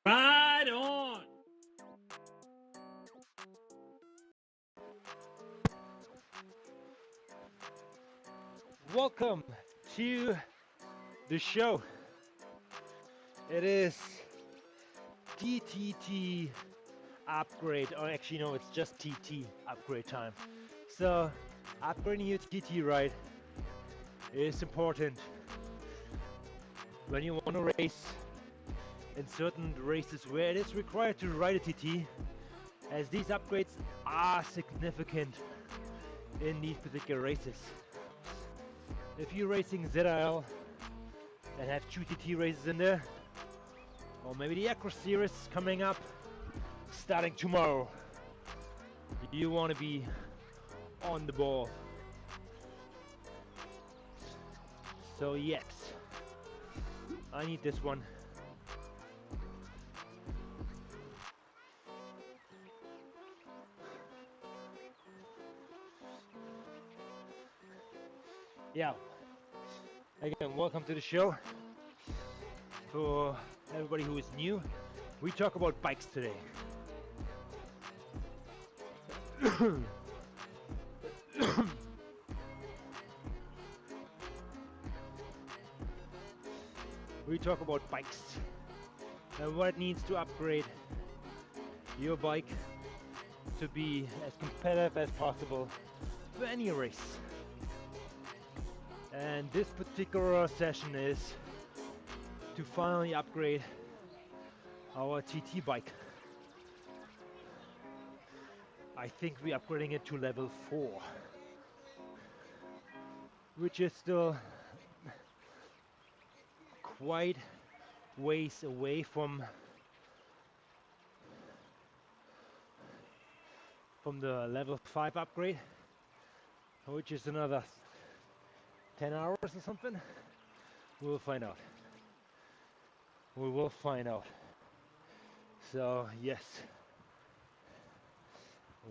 Right on. Welcome to the show. It is TTT upgrade, or actually no, it's just TT upgrade time. So upgrading your TT ride is important when you want to race in certain races where it is required to ride a TT, as these upgrades are significant in these particular races. If you're racing ZRL and have 2 TT races in there, or maybe the Acro Series coming up starting tomorrow, you want to be on the ball. So yes, I need this one. Yeah, again, welcome to the show. For everybody who is new, we talk about bikes today. We talk about bikes and what it needs to upgrade your bike to be as competitive as possible for any race. And this particular session is to finally upgrade our TT bike. I think we're upgrading it to level 4, which is still quite ways away from the level 5 upgrade, which is another 10 hours or something. We'll find out. We will find out. So yes,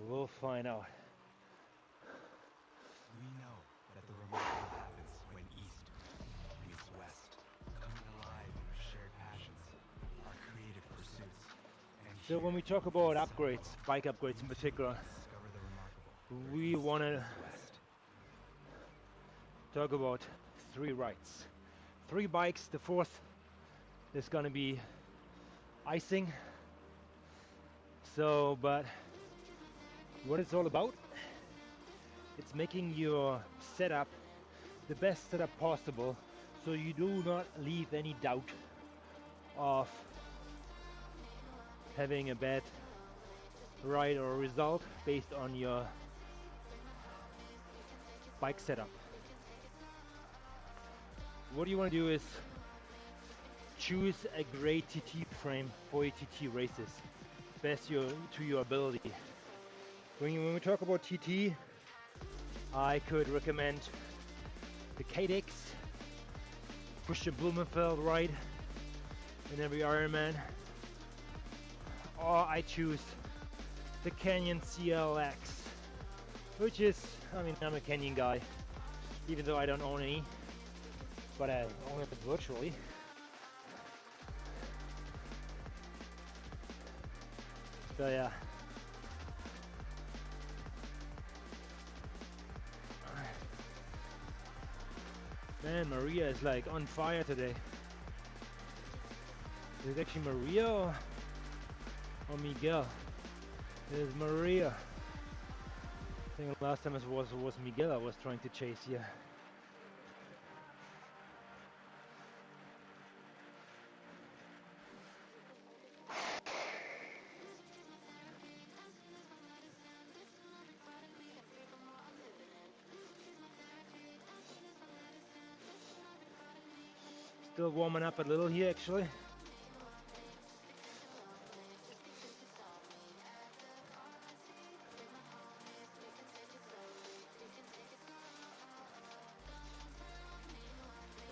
we'll find out. We know that the remarkable happens when East meets West, coming alive in our shared passions, our creative pursuits, and So when we talk about upgrades, bike upgrades in particular, discover the remarkable. we want to West. talk about 3 rides, 3 bikes. The 4th is gonna be icing. So, but what it's all about, it's making your setup the best setup possible, so you do not leave any doubt of having a bad ride or result based on your bike setup. What you want to do is choose a great TT frame for your TT races, best to your ability. When we talk about TT, I could recommend the Cadex, push the Blumenfeld ride in every Ironman, or I choose the Canyon CLX, which is, I mean, I'm a Canyon guy, even though I don't own any, but I own it virtually. So yeah. Man, Maria is like on fire today. Is it actually Maria or Miguel? It is Maria. I think the last time it was Miguel I was trying to chase here. Still warming up a little here actually.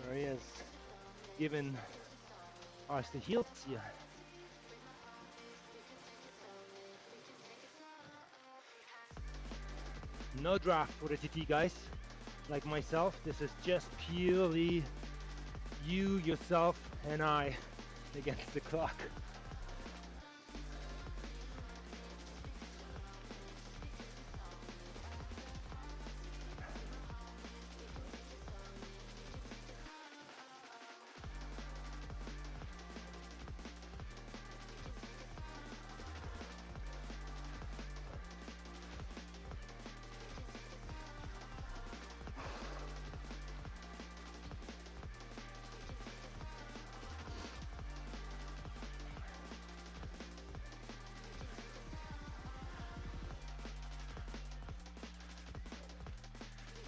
There he is, giving us the heels here. No draft for the TT guys, like myself. This is just purely you, yourself, and I against the clock.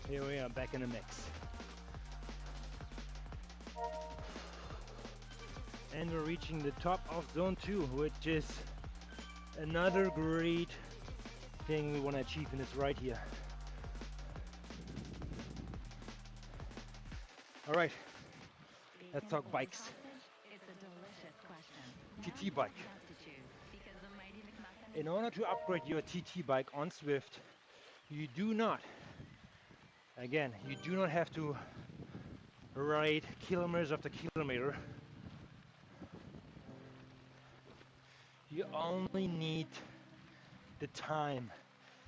Here we are back in the mix. And we're reaching the top of zone 2, which is another great thing we want to achieve in this ride here. All right, let's talk bikes. TT bike. In order to upgrade your TT bike on Zwift, you do not have to ride kilometers after kilometer. You only need the time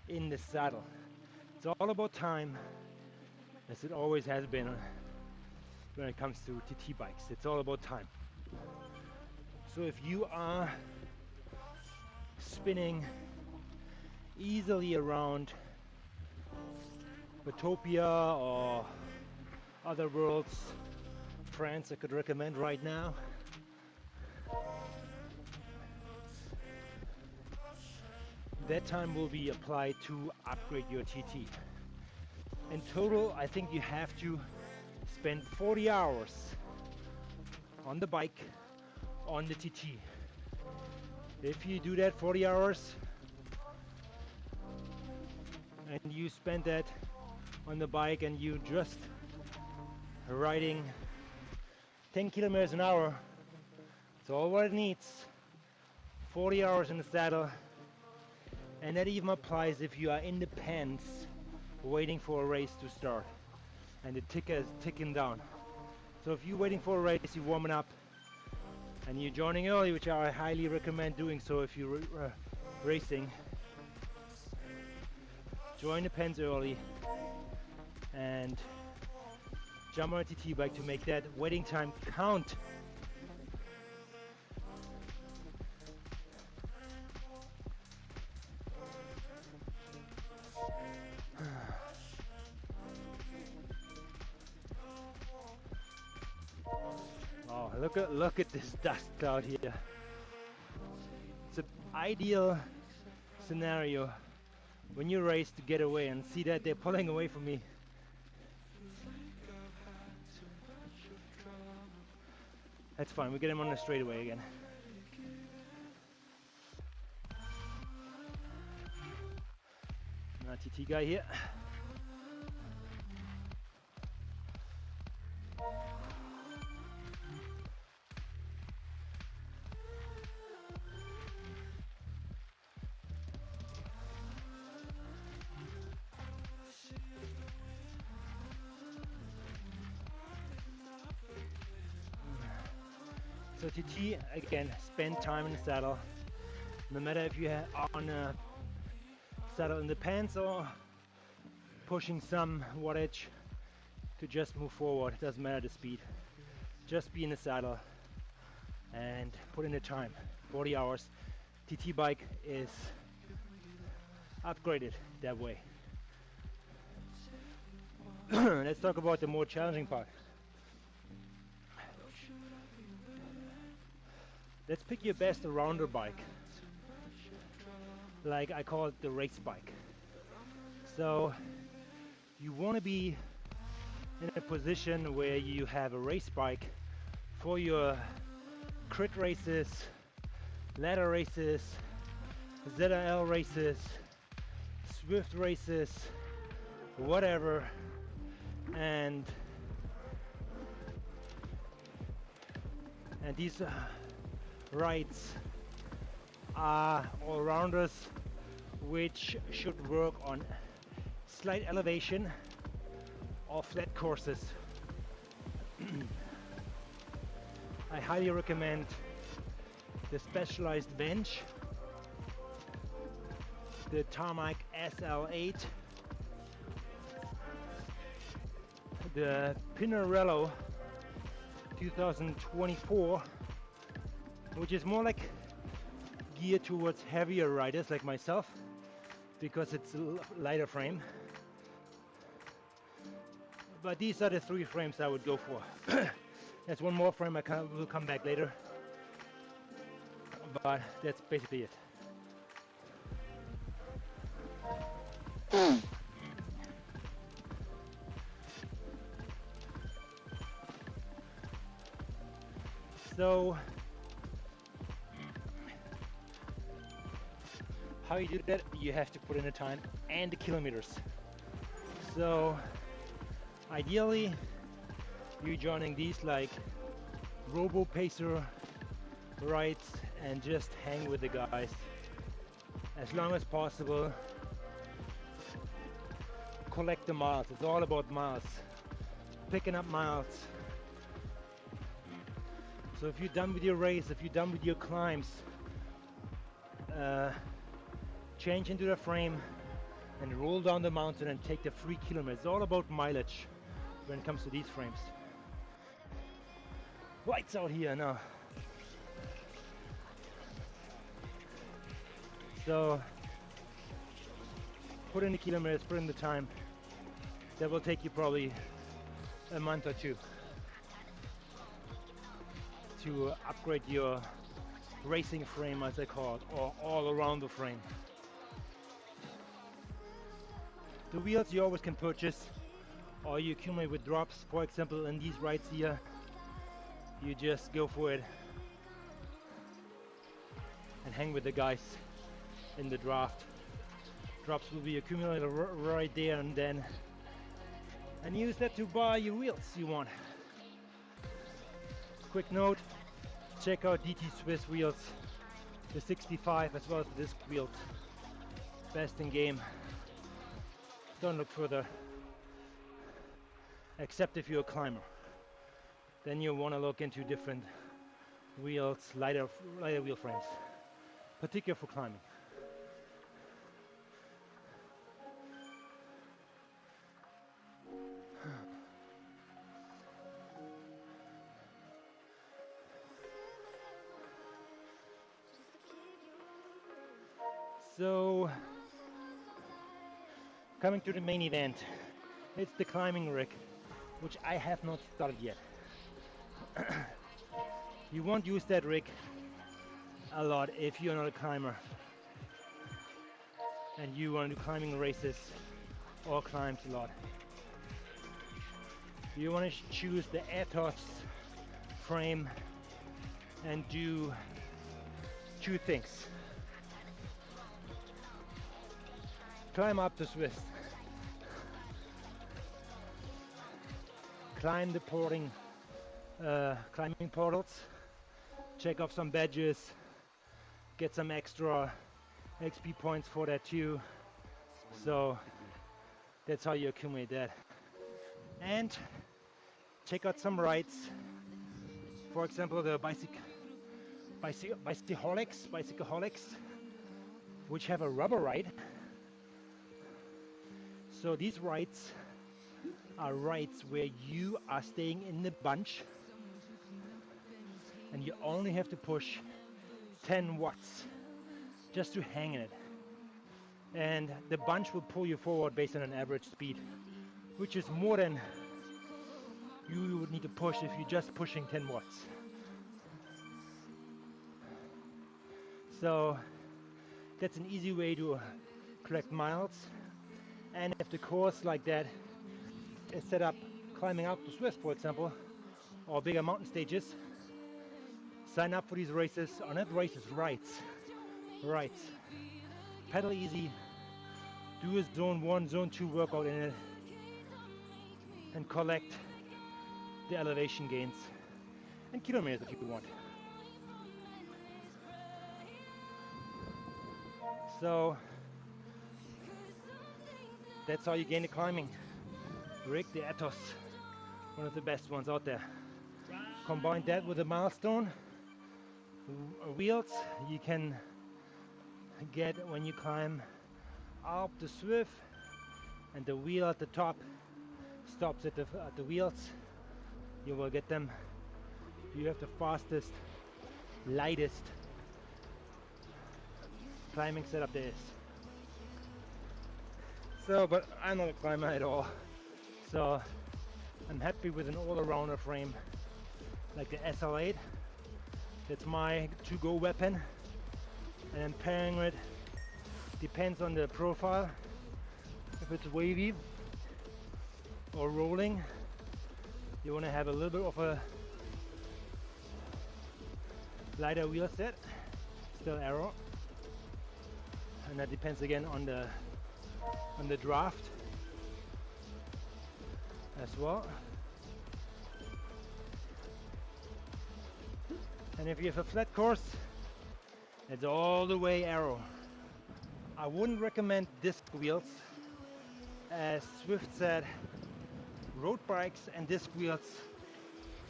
in the saddle. It's all about time, as it always has been when it comes to TT bikes. It's all about time. So if you are spinning easily around Utopia or other worlds, France I could recommend right now. That time will be applied to upgrade your TT. In total, I think you have to spend 40 hours on the bike, on the TT. If you do that 40 hours and you spend that on the bike and you just riding 10 kilometers an hour, it's all what it needs. 40 hours in the saddle. And that even applies if you are in the pens waiting for a race to start and the ticker is ticking down. So if you're waiting for a race, you're warming up and you're joining early, which I highly recommend doing so if you're racing. Join the pens early and jump on a TT bike to make that waiting time count. Oh, look at this dust cloud here. It's an ideal scenario when you race to get away and see that they're pulling away from me. That's fine, we get him on the straightaway again. Now TT guy here. So TT, again, spend time in the saddle. No matter if you are on a saddle in the pants or pushing some wattage to just move forward, it doesn't matter the speed. Just be in the saddle and put in the time. 40 hours. TT bike is upgraded that way. Let's talk about the more challenging part. Let's pick your best rounder bike. Like I call it the race bike. So you want to be in a position where you have a race bike for your crit races, ladder races, ZRL races, Zwift races, whatever. And these rides are all-rounders which should work on slight elevation or flat courses. I highly recommend the Specialized bench, the Tarmac SL8, the Pinarello 2024, which is more like geared towards heavier riders like myself because it's a lighter frame. But these are the 3 frames I would go for. There's one more frame will come back later, but that's basically it. So how you do that, you have to put in the time and the kilometers. So ideally you're joining these like robo pacer rides and just hang with the guys as long as possible. Collect the miles. It's all about miles, picking up miles. So if you're done with your race, if you're done with your climbs, change into the frame and roll down the mountain and take the 3 kilometers. It's all about mileage when it comes to these frames. Lights out here now. So put in the kilometers, put in the time. That will take you probably a month or 2 to upgrade your racing frame, as I call it, or all around the frame. The wheels you always can purchase or you accumulate with drops. For example, in these rides here, you just go for it and hang with the guys in the draft. Drops will be accumulated right there and then, and use that to buy your wheels you want. Quick note, check out DT Swiss wheels, the 65 as well as the disc wheels. Best in game. Don't look further, except if you're a climber. Then you want to look into different wheels, lighter wheel frames, particularly for climbing. So, coming to the main event, it's the climbing rig, which I have not started yet. You won't use that rig a lot if you're not a climber and you want to do climbing races or climbs a lot. You want to choose the Atos frame and do 2 things. Climb up the Swiss. Climb the climbing portals. Check off some badges. Get some extra XP points for that too. So that's how you accumulate that. And check out some rides. For example, the bicycaholics, which have a rubber ride. So these rides are rides where you are staying in the bunch and you only have to push 10 watts just to hang in it. And the bunch will pull you forward based on an average speed, which is more than you would need to push if you're just pushing 10 watts. So that's an easy way to collect miles. And if the course like that is set up climbing out the Swift, for example, or bigger mountain stages, sign up for these races, or not races, rides. Rides. Pedal easy, do a zone 1, zone 2 workout in it, and collect the elevation gains and kilometers if you want. So that's how you gain the climbing. Rig the Atos, one of the best ones out there. Combine that with a milestone wheels you can get when you climb up the Zwift, and the wheel at the top stops at the wheels. You will get them. You have the fastest, lightest climbing setup there is. So, but I'm not a climber at all, so I'm happy with an all-arounder frame like the SL8. That's my to-go weapon, and then pairing it depends on the profile. If it's wavy or rolling, you want to have a little bit of a lighter wheel set, still aero, and that depends again on the draft as well. And if you have a flat course, it's all the way aero. I wouldn't recommend disc wheels. As Zwift said, road bikes and disc wheels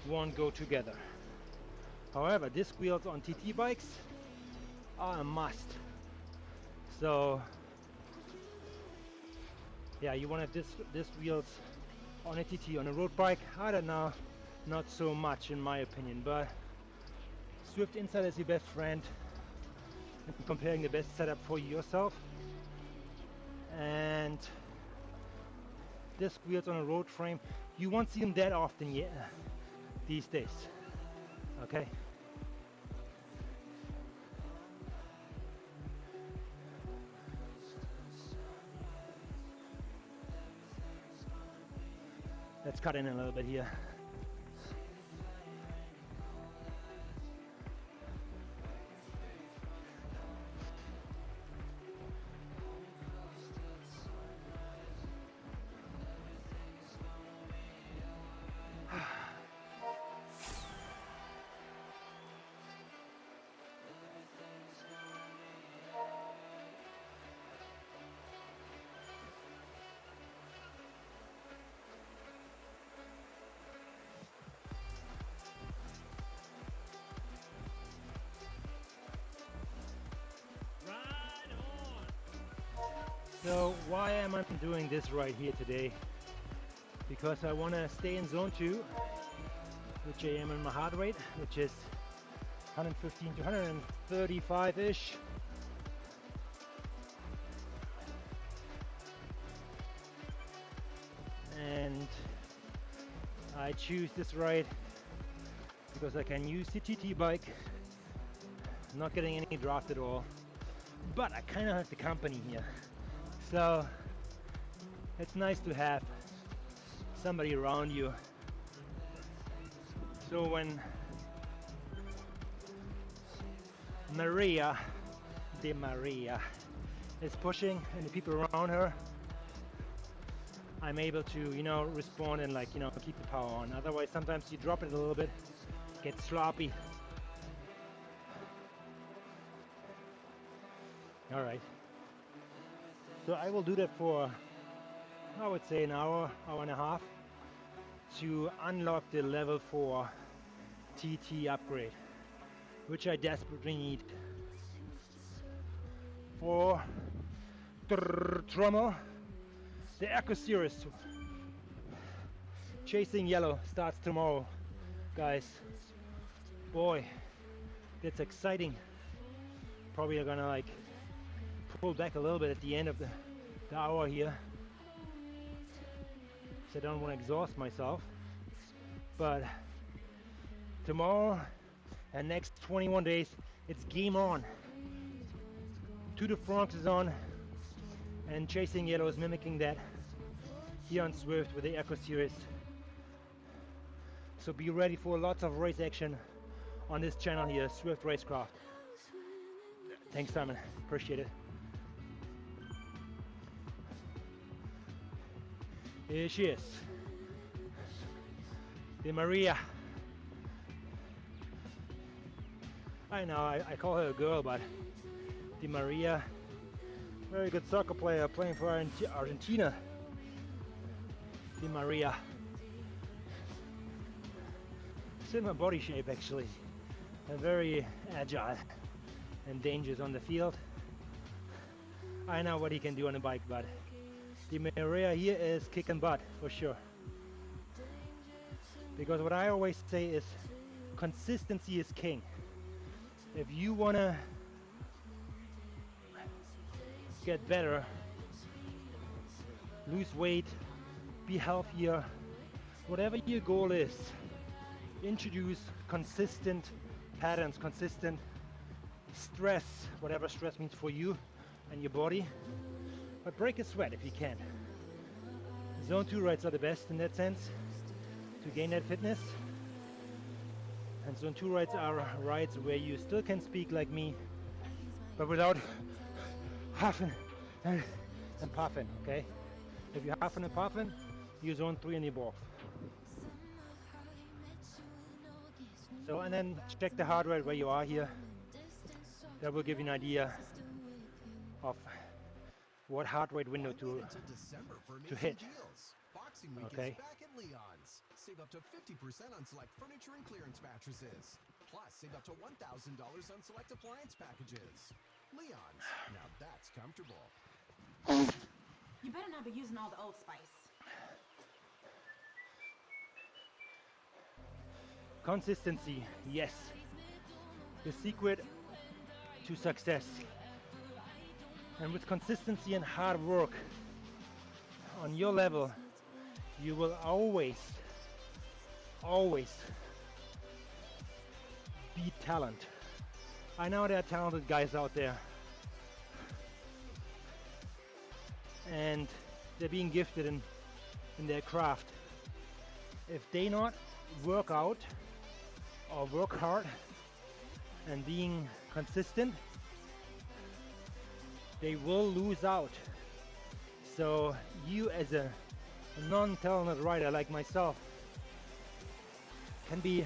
won't go together. However, disc wheels on TT bikes are a must. So yeah, you want to have disc wheels on a TT. On a road bike, I don't know, not so much in my opinion, but Zwift Insider is your best friend in comparing the best setup for yourself. And disc wheels on a road frame, you won't see them that often yet these days. Okay. Let's cut in a little bit here. So why am I doing this right here today? Because I want to stay in zone 2, which I am in my heart rate, which is 115 to 135-ish. And I choose this ride because I can use the TT bike, not getting any draft at all, but I kind of have the company here. So it's nice to have somebody around you. So when Maria is pushing and the people around her, I'm able to, respond and keep the power on. Otherwise, sometimes you drop it a little bit, get sloppy. All right. So I will do that for, I would say, an hour and a half to unlock the level 4 TT upgrade, which I desperately need. For Tron, the Eco Series Chasing Yellow starts tomorrow, guys. Boy, that's exciting. Probably gonna pull back a little bit at the end of the hour here, so I don't want to exhaust myself. But tomorrow and next 21 days, it's game on. Tour de France is on, and Chasing Yellow is mimicking that here on Zwift with the Eco Series. So be ready for lots of race action on this channel here, Zwift Racecraft. Thanks, Simon. Appreciate it. Here she is, the Maria. I know I call her a girl, but the Maria, very good soccer player playing for Argentina. The Maria. Similar body shape actually, and very agile and dangerous on the field. I know what he can do on a bike, but the Maria here is kicking butt for sure. Because what I always say is consistency is king. If you wanna get better, lose weight, be healthier, whatever your goal is, introduce consistent patterns, consistent stress, whatever stress means for you and your body, but break a sweat if you can. Zone 2 rides are the best in that sense to gain that fitness, and zone 2 rides are rides where you still can speak like me, but without huffing and puffing, okay? If you're huffing and puffing, you're zone 3 and you're off. So, and then check the heart rate where you are here. That will give you an idea of what heart rate window to hit. Boxing Week Okay. is back at Leon's. Save up to 50% on select furniture and clearance mattresses. Plus, save up to $1,000 on select appliance packages. Leon's. Now that's comfortable. You better not be using all the Old Spice. Consistency, yes. The secret to success. And with consistency and hard work on your level, you will always beat talent. I know there are talented guys out there, and they're being gifted in their craft. If they not work out or work hard and being consistent, they will lose out. So you, as a non-talented rider like myself, can be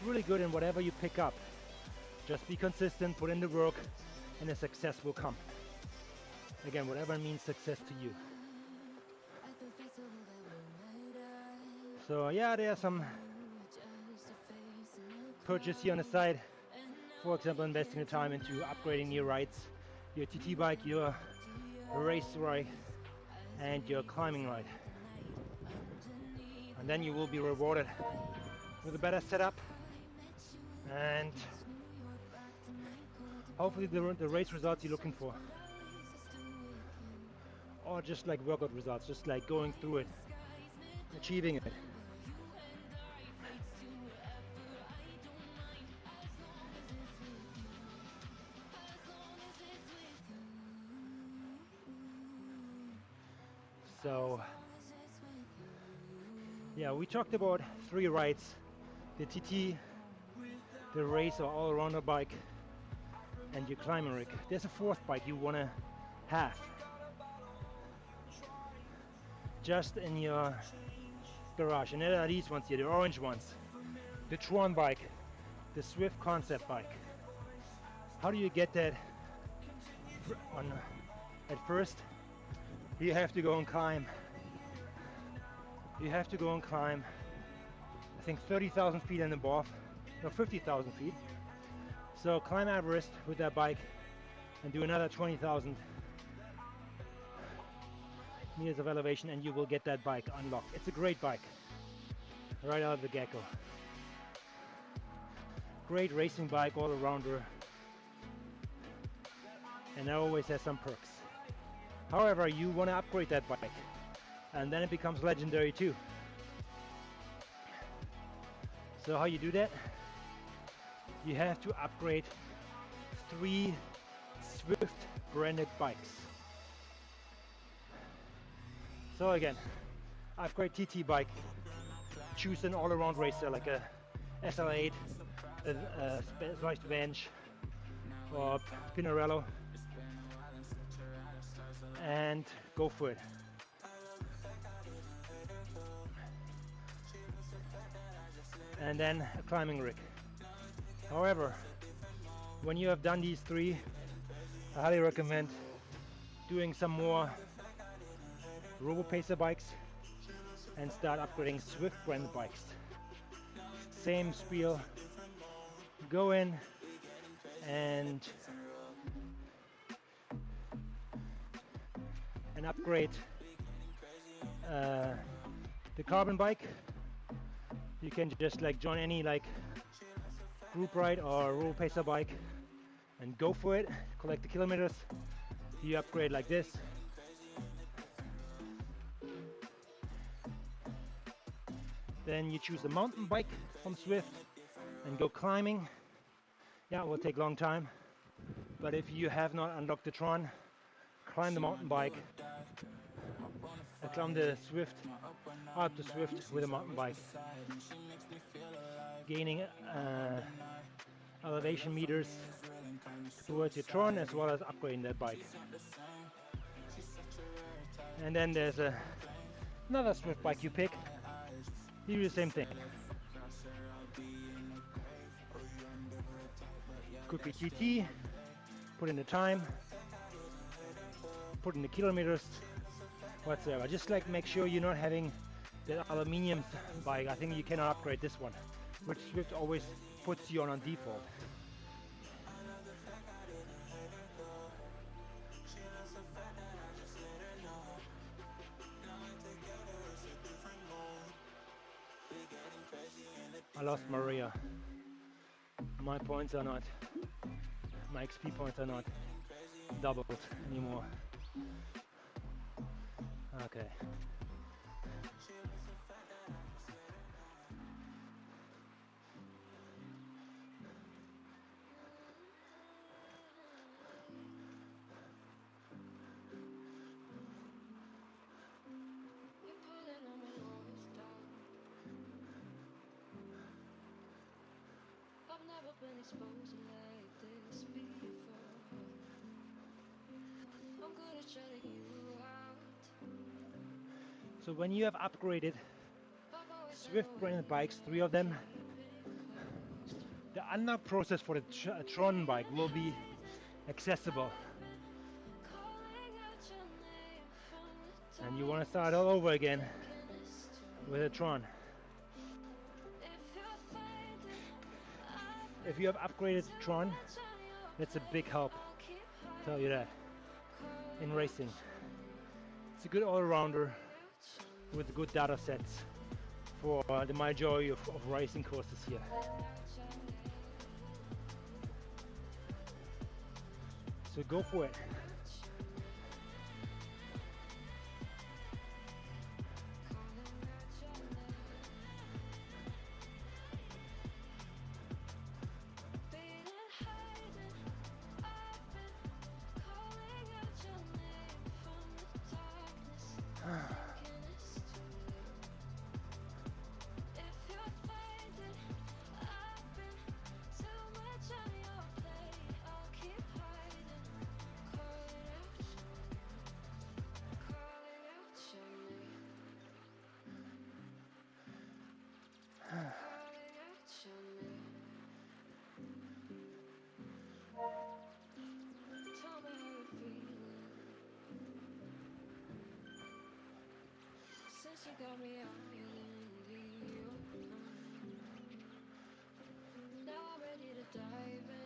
really good in whatever you pick up. Just be consistent, put in the work, and the success will come. Again, whatever means success to you. So yeah, there are some purchase here on the side. For example, investing the time into upgrading your rides, your TT bike, your race ride, and your climbing ride. And then you will be rewarded with a better setup and hopefully the race results you're looking for. Or just like workout results, just like going through it, achieving it. So yeah, we talked about 3 rides: the TT, the race or all-rounder bike, and your climbing rig. There's a 4th bike you want to have just in your garage, and there are these ones here, the orange ones, the Tron bike, the Zwift concept bike. How do you get that on at first? You have to go and climb. You have to go and climb, I think 30,000 feet and above, no, 50,000 feet. So climb Everest with that bike and do another 20,000 meters of elevation, and you will get that bike unlocked. It's a great bike, right out of the get-go. Great racing bike, all-arounder, and it always has some perks. However, you want to upgrade that bike, and then it becomes legendary too. So how you do that? You have to upgrade 3 Zwift branded bikes. So again, upgrade TT bike, choose an all-around racer like a SL8, sliced bench or Pinarello, and go for it. And then a climbing rig. However, when you have done these three, I highly recommend doing some more Robo Pacer bikes and start upgrading Zwift brand bikes. Same spiel. Go in and upgrade the carbon bike. You can just like join any like group ride or Robo Pacer bike and go for it. Collect the kilometers. You upgrade like this. Then you choose a mountain bike from Zwift and go climbing. Yeah, it will take a long time, but if you have not unlocked the Tron, climb the mountain bike, climb the Zwift, up the Zwift with a mountain bike, gaining elevation meters towards your Tron as well as upgrading that bike. And then there's another Zwift bike you pick. You do the same thing. Could be GT, put in the time, put in the kilometers, whatsoever. Just like make sure you're not having the aluminium bike. I think you cannot upgrade this one, which Zwift always puts you on default. I lost Maria. My points are not, my XP points are not doubled anymore. Okay. So when you have upgraded Zwift branded bikes, 3 of them, the unlock process for the Tron bike will be accessible. And you want to start all over again with a Tron. If you have upgraded Tron, that's a big help, I'll tell you that, in racing. It's a good all-rounder with good data sets for the majority of racing courses here. So go for it. got me out in the open. Now I'm ready to dive in.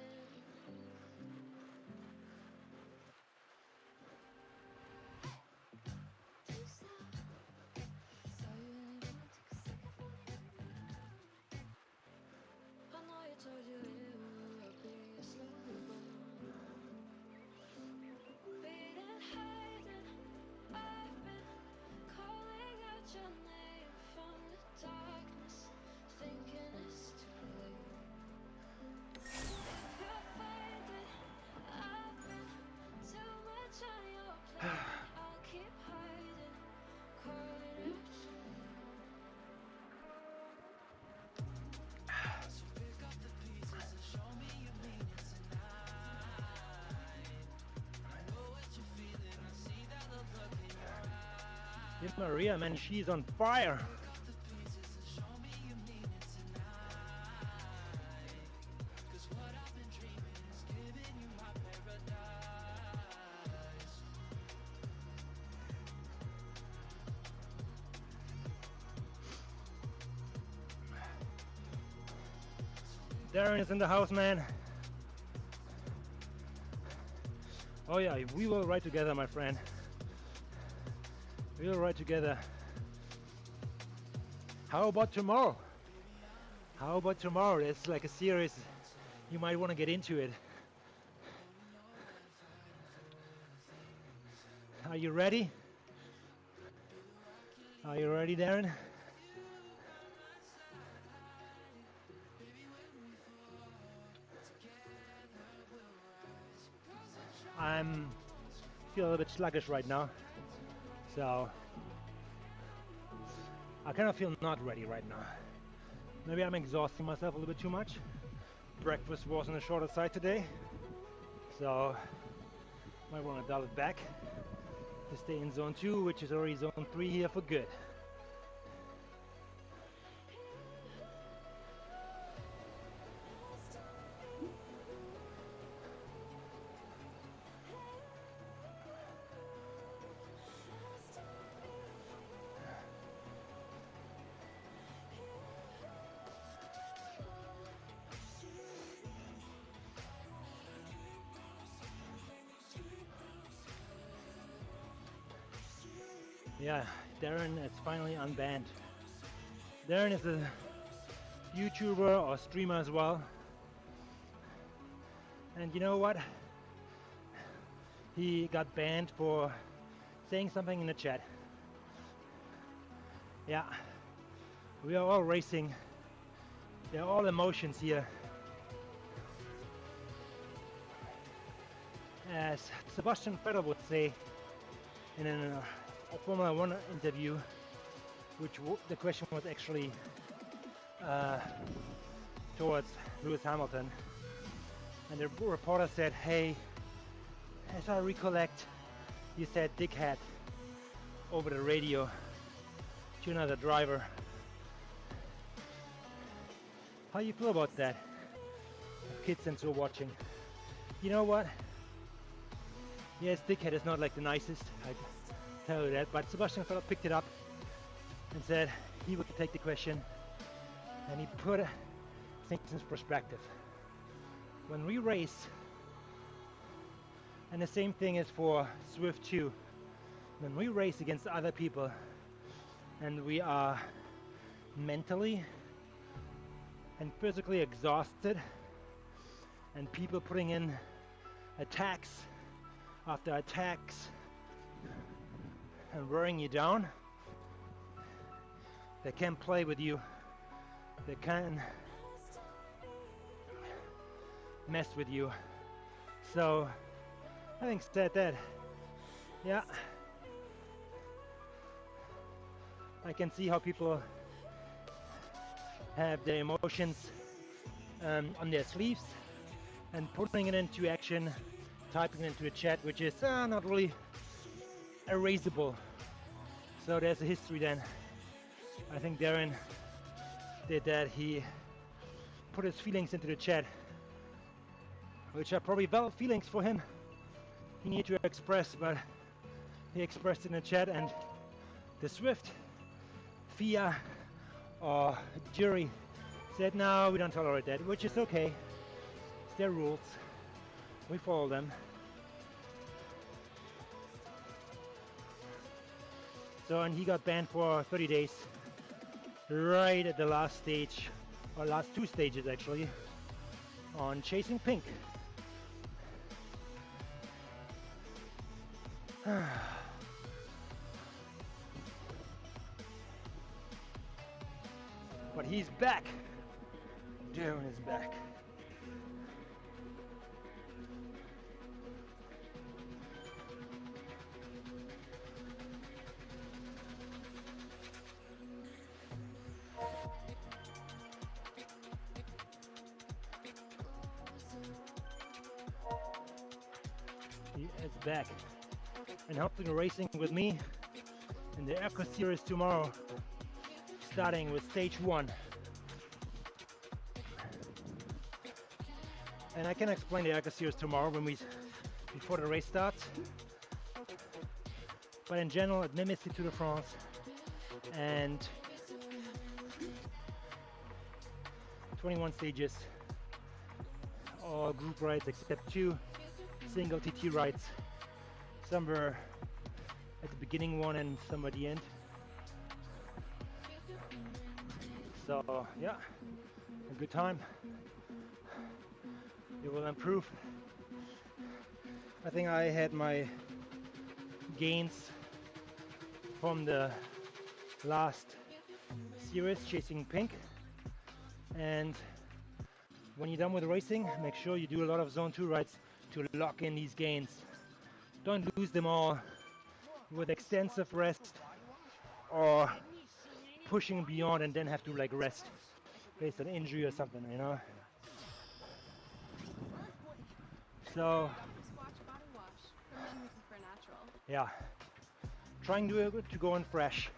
I know you told you it would be a slow burn. Beating, hiding, I've been calling out your name Maria, man, she's on fire. Darren is in the house, man. Oh yeah, we will ride together, my friend. We will ride together. How about tomorrow? How about tomorrow? It's like a series. You might want to get into it. Are you ready? Are you ready, Darren? I'm feel a little bit sluggish right now, so I kind of feel not ready right now. Maybe I'm exhausting myself a little bit too much. Breakfast was on the shorter side today, so might want to dial it back to stay in zone 2, which is already zone 3 here for good. Yeah, Darren is finally unbanned. Darren is a YouTuber or streamer as well. And you know what? He got banned for saying something in the chat. Yeah, we are all racing. There are all emotions here. As Sebastian Vettel would say in a Formula 1 interview, which the question was actually towards Lewis Hamilton, and the reporter said, "Hey, as I recollect, you said dickhead over the radio to another driver. How you feel about that? Kids and so watching." You know what? Yes, dickhead is not like the nicest, I tell you that, but Sebastian Vettel picked it up and said he would take the question, and he put things in perspective. When we race, and the same thing is for Zwift too, when we race against other people and we are mentally and physically exhausted, and people putting in attacks after attacks and wearing you down, they can play with you, they can mess with you. So having said that, yeah, I can see how people have their emotions on their sleeves and putting it into action, typing it into the chat, which is not really erasable. So there's a history then. I think Darren did that. He put his feelings into the chat, which are probably valid feelings for him. He needed to express, but he expressed it in the chat, and the Zwift FIA or jury said, no, we don't tolerate that, which is okay. It's their rules. We follow them. So, and he got banned for 30 days, right at the last stage, or last two stages actually, on chasing pink. But he's back. Darren is back. He is back and helping racing with me in the Eco Series tomorrow, starting with stage 1. And I can explain the Eco Series tomorrow before the race starts. But in general, it mimics the Tour de France, and 21 stages, all group rides except 2 single TT rides. Some were at the beginning one and some at the end. So yeah, a good time. You will improve. I think I had my gains from the last series, Chasing Pink. And when you're done with racing, make sure you do a lot of zone 2 rides to lock in these gains. Don't lose them all with extensive rest or pushing beyond and then have to like rest based on injury or something, you know. So Squatch body wash for men who prefer natural. yeah, trying to go in fresh.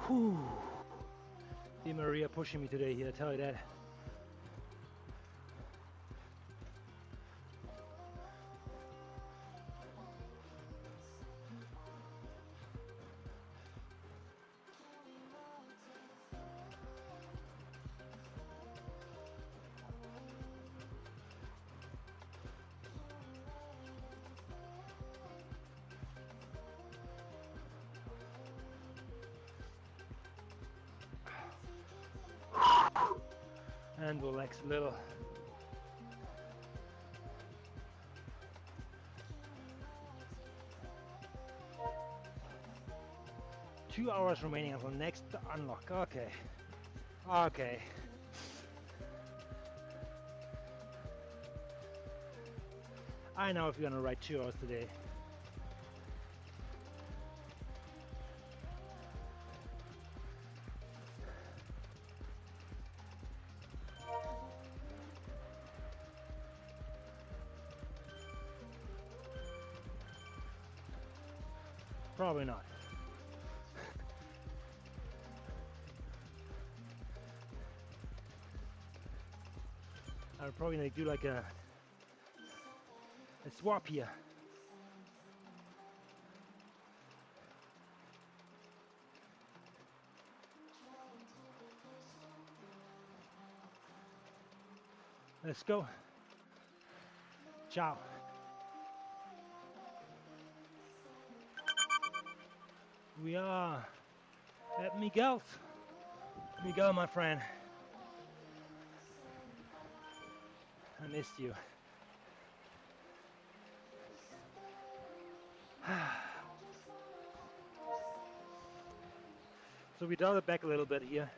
Whew. Di Maria pushing me today here, I tell you that. And relax a little. Two hours remaining until next unlock. Okay. Okay. I know if you're gonna ride 2 hours today. Probably not. I would probably do like a swap here. Let's go. Ciao. We are at Miguel's. Miguel, my friend. I missed you. So we dial it back a little bit here.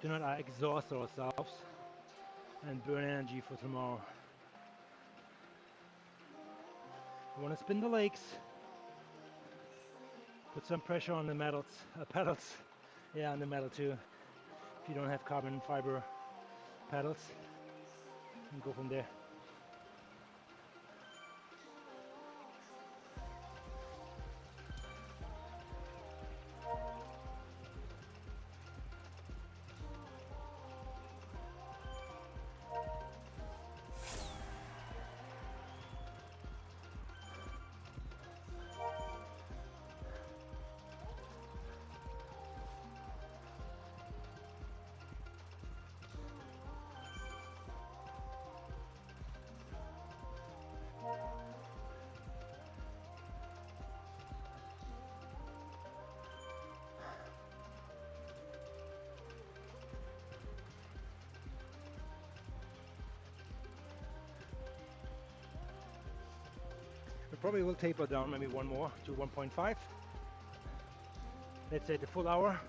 Do not exhaust ourselves and burn energy for tomorrow. We want to spin the legs. Put some pressure on the pedals. Yeah, on the metal too. If you don't have carbon fiber pedals, and go from there. We probably will taper down maybe one more to 1.5. Let's say the full hour.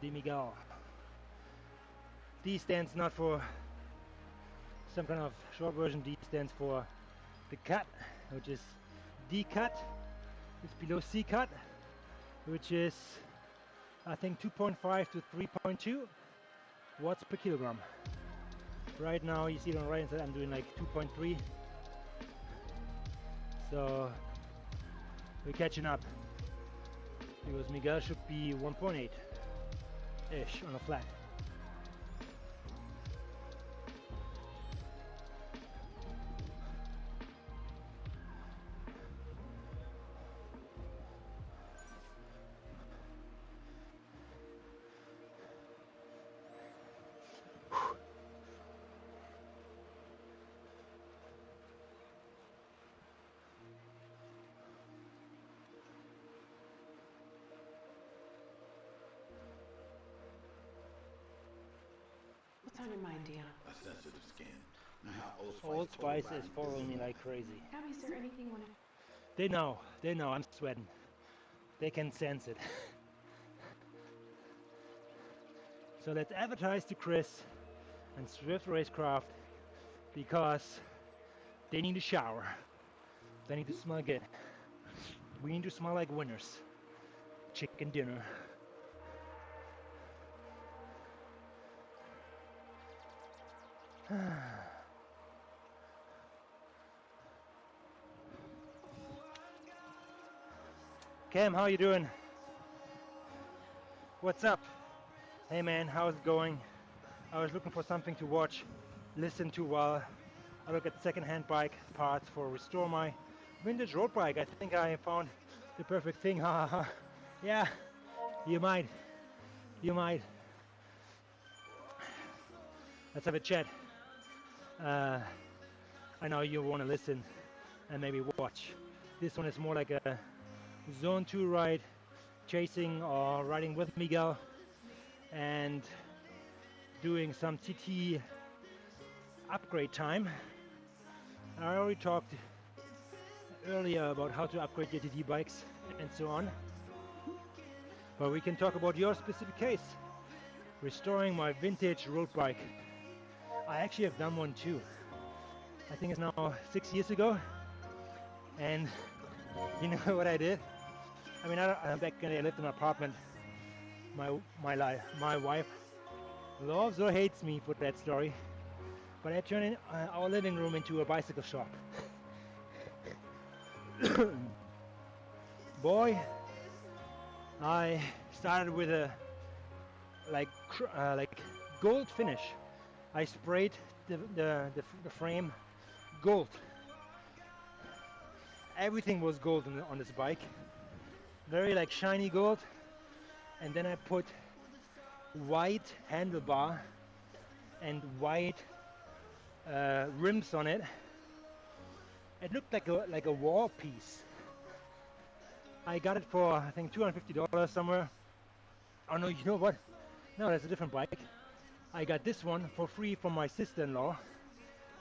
De Miguel. D stands not for some kind of short version. D stands for the cut, which is D cut. It's below C cut, which is I think 2.5 to 3.2 watts per kilogram. Right now you see it on the right hand side I'm doing like 2.3. So we're catching up because Miguel should be 1.8 ish on a flat. What's on your mind, Dion? A sensitive skin. Now how Old Spice is following me like crazy. Abby, is there anything you want to... They know I'm sweating. They can sense it. So let's advertise to Chris and Zwift Racecraft because they need a shower. They need to smell good. We need to smell like winners. Chicken dinner. Cam, how you doing? What's up? Hey man, how's it going? I was looking for something to watch, listen to while I look at second-hand bike parts for restore my vintage road bike. I think I found the perfect thing. Ha ha ha. Yeah, you might. Let's have a chat. I know you want to listen and maybe watch. This one is more like a zone 2 ride, chasing or riding with Miguel and doing some TT upgrade time. I already talked earlier about how to upgrade your TT bikes and so on, but we can talk about your specific case, restoring my vintage road bike. I actually have done one too. I think it's now 6 years ago, and you know what I did? I mean, back then I lived in an apartment. My wife loves or hates me for that story, but I turned our living room into a bicycle shop. Boy, I started with a like gold finish. I sprayed the frame gold. Everything was gold on this bike. Very like shiny gold. And then I put white handlebar and white rims on it. It looked like a war piece. I got it for I think $250 somewhere. Oh no, you know what? No, that's a different bike. I got this one for free from my sister-in-law.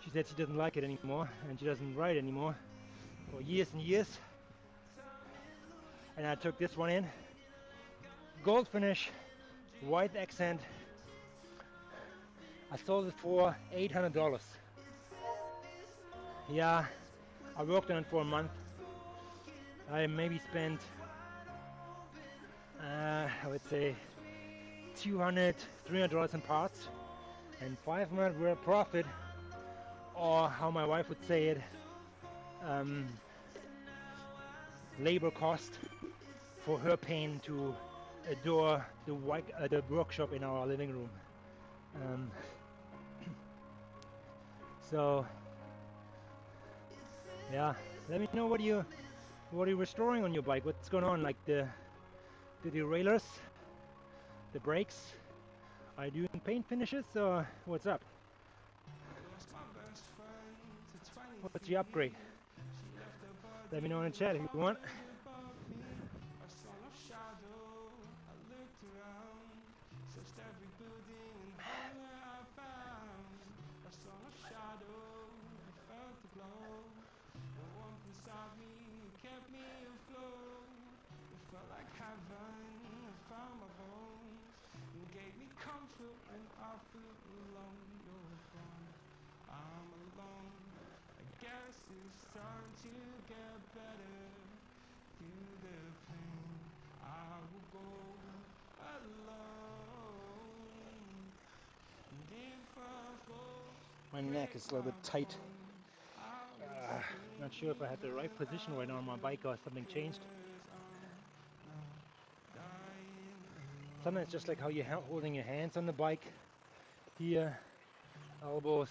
She said she doesn't like it anymore and she doesn't ride it anymore for years and years. And I took this one in. Gold finish, white accent. I sold it for $800. Yeah, I worked on it for a month. I maybe spent, I would say, $200, $300 in parts, and $500 were profit, or how my wife would say it, labor cost for her paying to adore the workshop in our living room. So yeah, let me know what are you restoring on your bike. What's going on? Like the derailleurs, the brakes. Are you doing paint finishes or what's up? What's the upgrade? Let me know in the chat if you want. My neck is a little bit tight. Not sure if I have the right position right now on my bike or something changed. Sometimes just like how you're holding your hands on the bike here, elbows.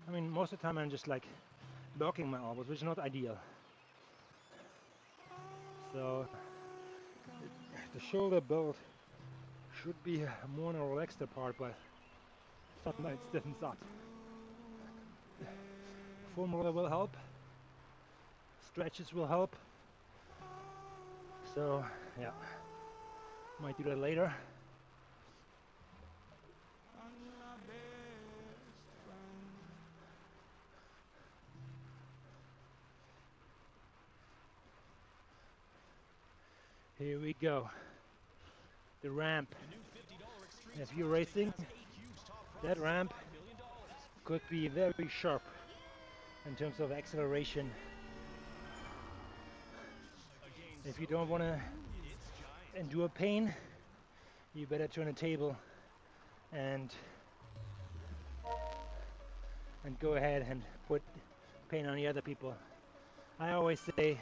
I mean, most of the time I'm just like locking my elbows, which is not ideal. So the shoulder belt should be more on a relaxed part, but sometimes it stiffens up. Foam roller will help. Stretches will help. So yeah, might do that later. Here we go. The ramp. If you're racing, that ramp could be very sharp in terms of acceleration. If you don't want to endure pain, you better turn the table and go ahead and put pain on the other people. I always say,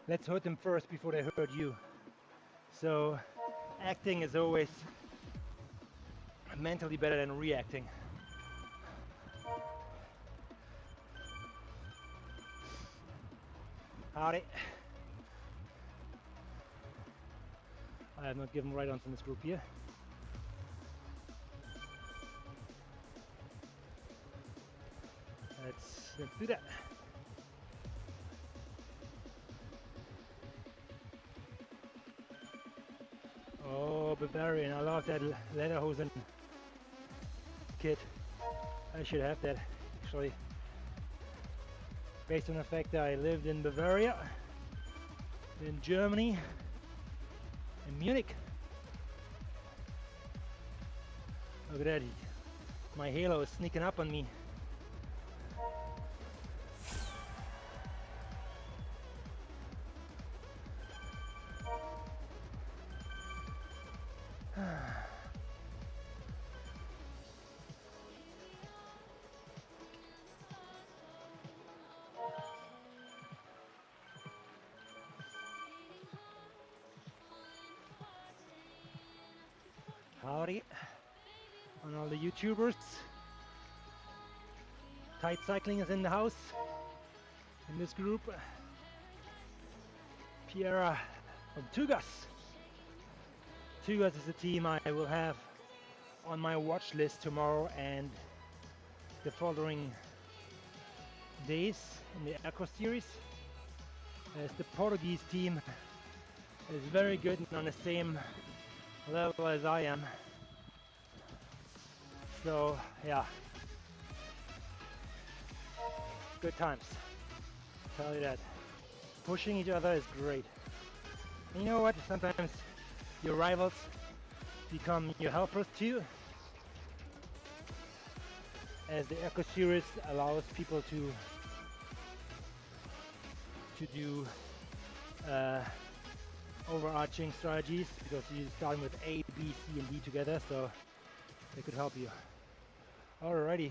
let's hurt them first before they hurt you. So acting is always mentally better than reacting. Howdy. I have not given ride-ons in this group here. Let's do that. Oh, Bavarian, I love that Lederhosen kit. I should have that, actually. Based on the fact that I lived in Bavaria, in Germany, in Munich. Look at that, my halo is sneaking up on me. Howdy on all the YouTubers. Tight Cycling is in the house in this group. Piera from Tugas. Tugas is the team I will have on my watch list tomorrow and the following days in the Eco Series. As the Portuguese team is very good and on the same level as I am. So yeah, good times, tell you that. Pushing each other is great. And you know what, sometimes your rivals become your helpers too, as the Eco Series allows people to do overarching strategies, because you're starting with A, B, C, and D together, so they could help you. Alrighty.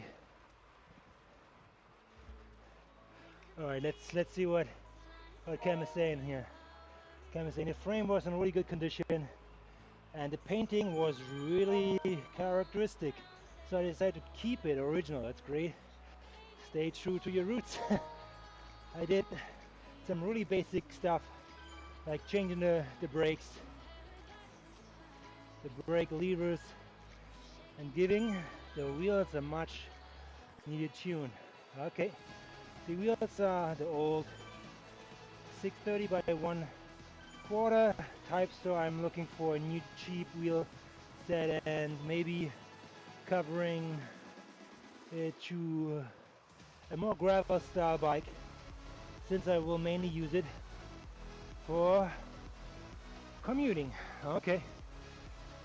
Alright, let's see what Cam is saying here. Cam is saying the frame was in really good condition and the painting was really characteristic, so I decided to keep it original. That's great. Stay true to your roots. I did some really basic stuff, like changing the brakes, the brake levers, and giving the wheels a much needed tune. Okay, the wheels are the old 630 by 1/4 type, so I'm looking for a new cheap wheel set and maybe covering it to a more gravel style bike, since I will mainly use it for commuting. Okay,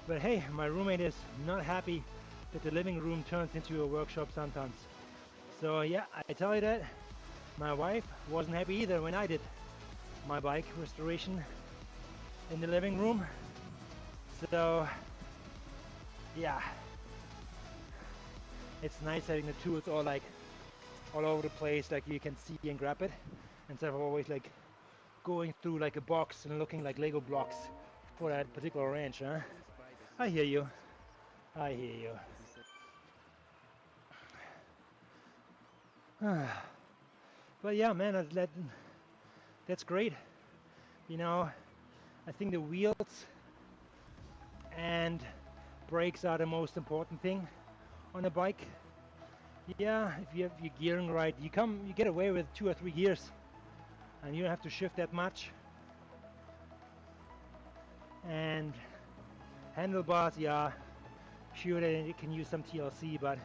but hey, my roommate is not happy that the living room turns into a workshop sometimes. So yeah, I tell you that my wife wasn't happy either when I did my bike restoration in the living room. So yeah, it's nice having the tools all over the place, like you can see and grab it, instead of always like going through like a box and looking like Lego blocks for that particular ranch, huh? I hear you. I hear you. But yeah, man, that's great. You know, I think the wheels and brakes are the most important thing on a bike. Yeah, if you have your gearing right, you get away with 2 or 3 gears and you don't have to shift that much. And handlebars, yeah, sure that it can use some TLC, but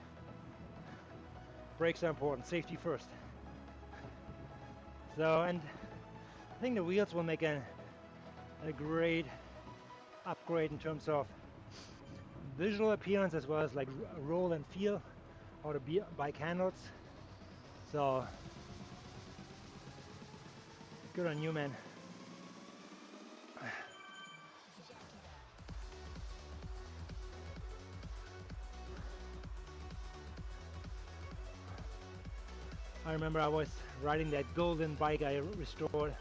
brakes are important, safety first. So, and I think the wheels will make a great upgrade in terms of visual appearance, as well as like roll and feel how the bike handles. So good on you, man. I remember I was riding that golden bike I restored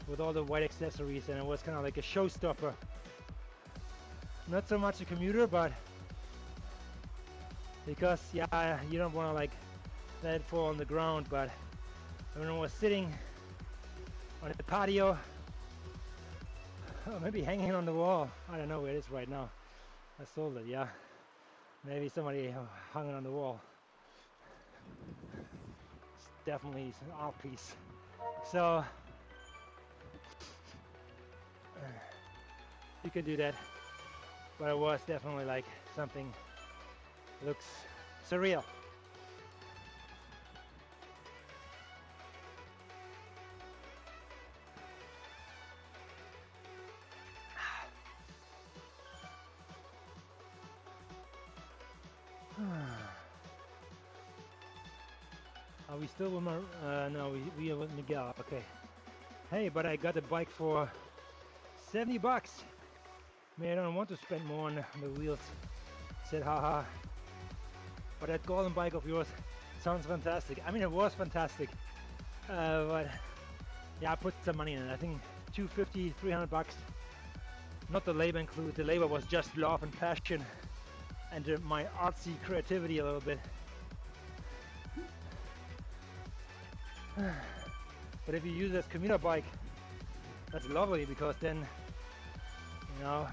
with all the white accessories, and it was kind of like a showstopper. Not so much a commuter, but because yeah, you don't want to like let it fall on the ground. But when I was sitting on the patio, or maybe hanging on the wall, I don't know where it is right now. I sold it, yeah. Maybe somebody hung it on the wall. It's definitely an art piece. So you can do that, but it was definitely like something looks surreal. Are we still with my, no, we are with Miguel, okay. Hey, but I got a bike for 70 bucks. Man, I don't want to spend more on the wheels. Said, haha. But that golden bike of yours sounds fantastic. I mean, it was fantastic. But yeah, I put some money in it. I think 250, 300 bucks. Not the labor included. The labor was just love and passion and my artsy creativity a little bit. But if you use it as commuter bike, that's lovely, because then, you know,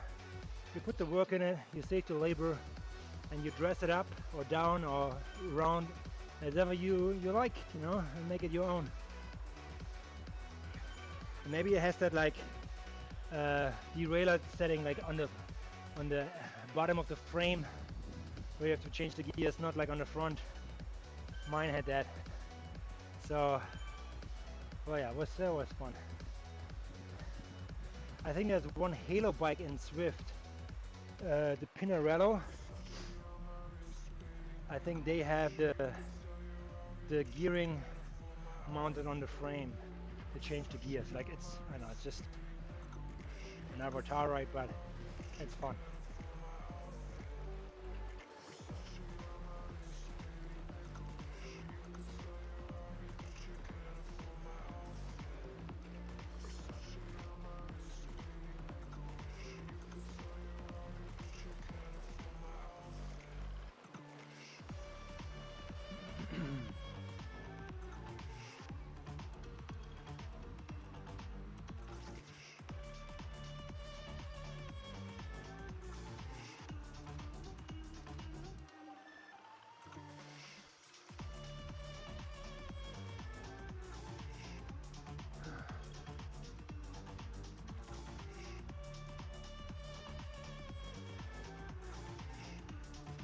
you put the work in it, you save the labor, and you dress it up or down or around as ever you like, you know, and make it your own. And maybe it has that like derailleur setting like on the bottom of the frame, where you have to change the gears, not like on the front. Mine had that. So, oh yeah, that was fun. I think there's one Halo bike in Zwift, the Pinarello. I think they have the gearing mounted on the frame to change the gears. Like I know it's just an avatar ride, but it's fun.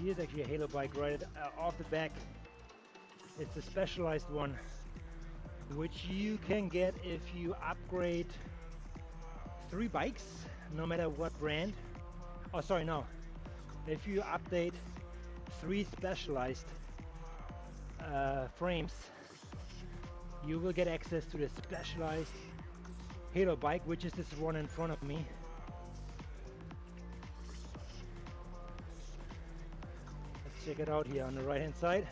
Here's actually a Halo bike right off the back. It's a specialized one, which you can get if you upgrade 3 bikes, no matter what brand. Oh, sorry, no. If you update 3 specialized frames, you will get access to the specialized Halo bike, which is this one in front of me. Check it out here on the right hand side.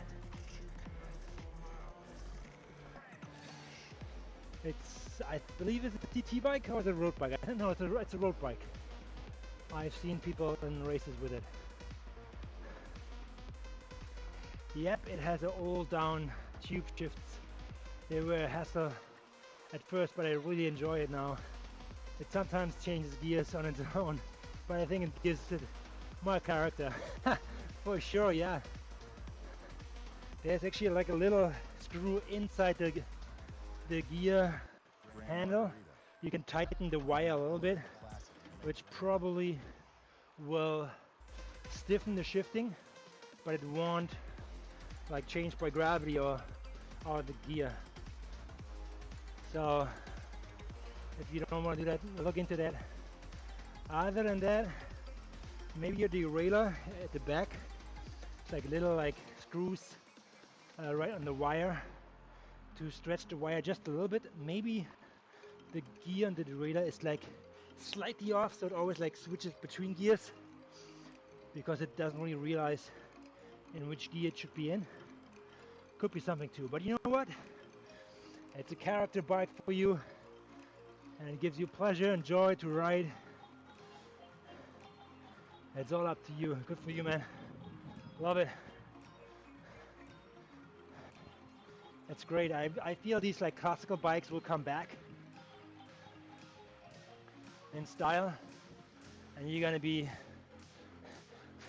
I believe it's a TT bike or is it a road bike? I don't know, it's a road bike. I've seen people in races with it. Yep, it has an all down tube shifts. They were a hassle at first, but I really enjoy it now. It sometimes changes gears on its own, but I think it gives it more character. For sure, yeah. There's actually like a little screw inside the gear handle. You can tighten the wire a little bit, which probably will stiffen the shifting, but it won't like change by gravity or the gear. So if you don't want to do that, look into that. Other than that, maybe your derailleur at the back. It's like little like screws right on the wire to stretch the wire just a little bit. Maybe the gear on the derailleur is like slightly off, so it always like switches between gears because it doesn't really realize in which gear it should be in. Could be something too, but you know what? It's a character bike for you, and it gives you pleasure and joy to ride. It's all up to you. Good for you, man. Love it. It's great. I feel these like classical bikes will come back in style, and you're gonna be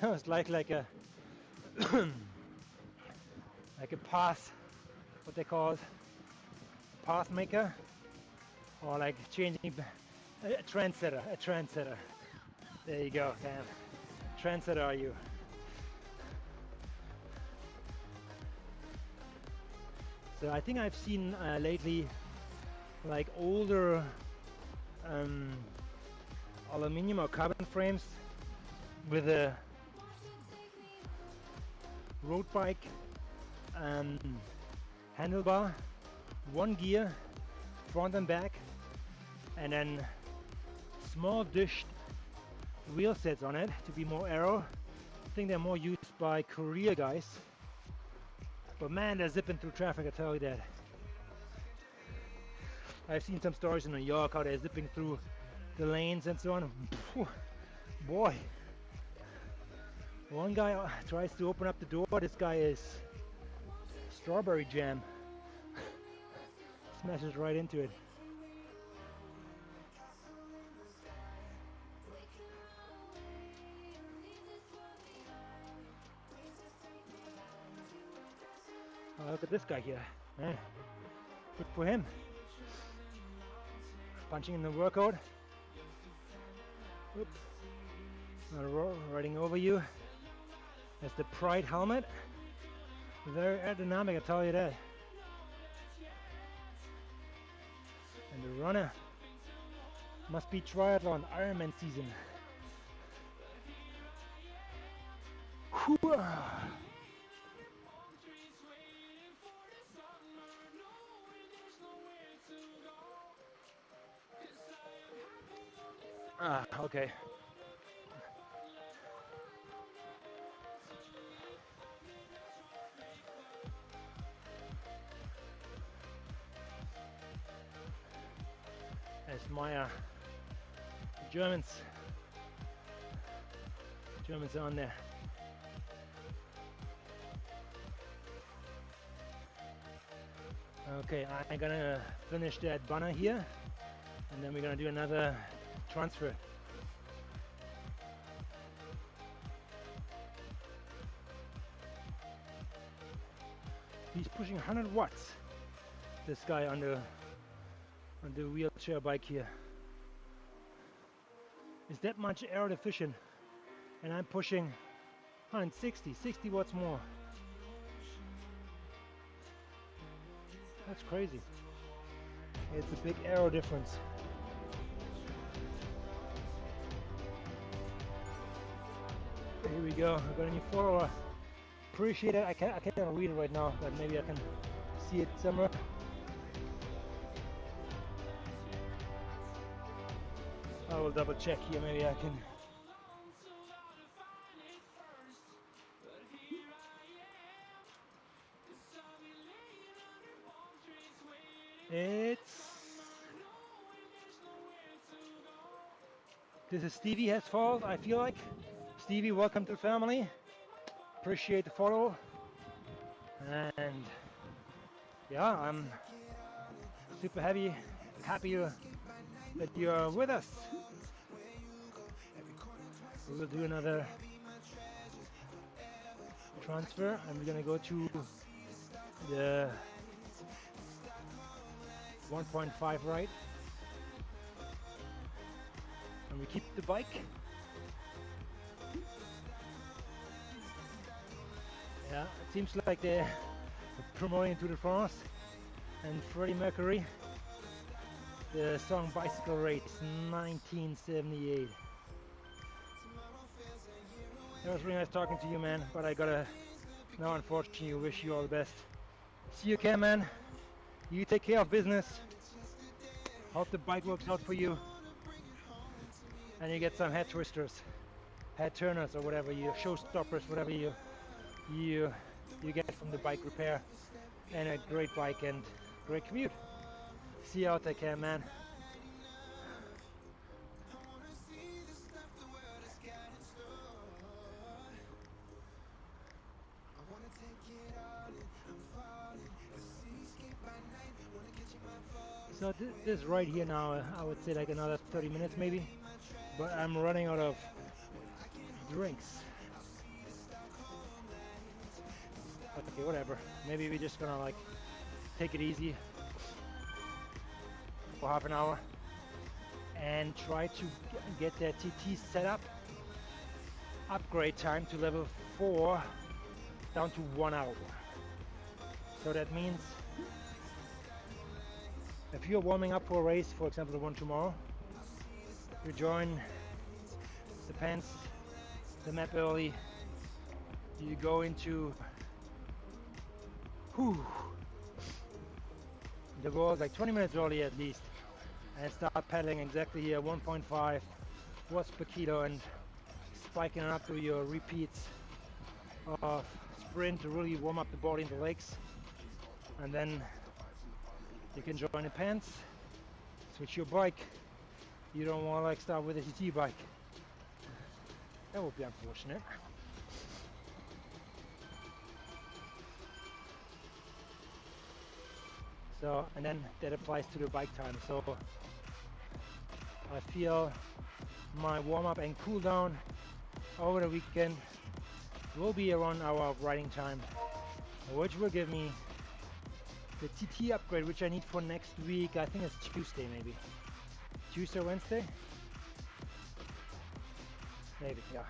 it's like a like a path, what they call it, path maker, or like changing a trendsetter. There you go, fam. Trendsetter are you? So I think I've seen lately like older aluminum or carbon frames with a road bike handlebar, 1 gear, front and back, and then small dished wheel sets on it to be more aero. I think they're more used by career guys. But man, they're zipping through traffic, I tell you that. I've seen some stories in New York how they're zipping through the lanes and so on. Phew, boy, one guy tries to open up the door. This guy is strawberry jam. Smashes right into it. Oh, look at this guy here. Good for him. Punching in the workout. Oop. Riding over you. That's the Pride helmet. Very aerodynamic, I tell you that. And the runner must be triathlon, Ironman season. Whew. Okay. As my Germans are on there. Okay, I'm gonna finish that banner here, and then we're gonna do another transfer. He's pushing 100 watts. This guy on the wheelchair bike here. Is that much air efficient? And I'm pushing 160, 60 watts more. That's crazy. It's a big aero difference. Here we go. I got a new follower. Appreciate it. I can't read it right now, but maybe I can see it somewhere. I will double check here. Maybe I can. This is Stevie's fault, I feel like. Stevie, welcome to the family. Appreciate the follow. And yeah, I'm super happy that you're with us. We will do another transfer, and we're gonna go to the 1.5 right, and we keep the bike. Yeah, it seems like they're promoting Tour de France and Freddie Mercury, the song Bicycle Race 1978. It was really nice talking to you, man, but I gotta now unfortunately wish you all the best. See you again, man. You take care of business. Hope the bike works out for you. And you get some head twisters, head turners, or whatever you, showstoppers, whatever you get from the bike repair. And a great bike and great commute. See you out there, Cam, man. So this right here now, I would say like another 30 minutes maybe, but I'm running out of drinks. Okay, whatever. Maybe we're just gonna like take it easy for half an hour and try to get that TT set up. Upgrade time to level 4 down to 1 hour. So that means if you're warming up for a race, for example the one tomorrow, you join the map early, you go into the world like 20 minutes early at least, and start pedaling exactly here 1.5 watts per kilo and spiking it up to your repeats of sprint to really warm up the body and the legs, and then you can join the pants, switch your bike, You don't want to like start with a TT bike. That would be unfortunate. So, and then that applies to the bike time. So I feel my warm-up and cool down over the weekend will be around hour of riding time, which will give me the TT upgrade, which I need for next week. I think it's Tuesday, maybe. Tuesday or Wednesday? Maybe, yeah.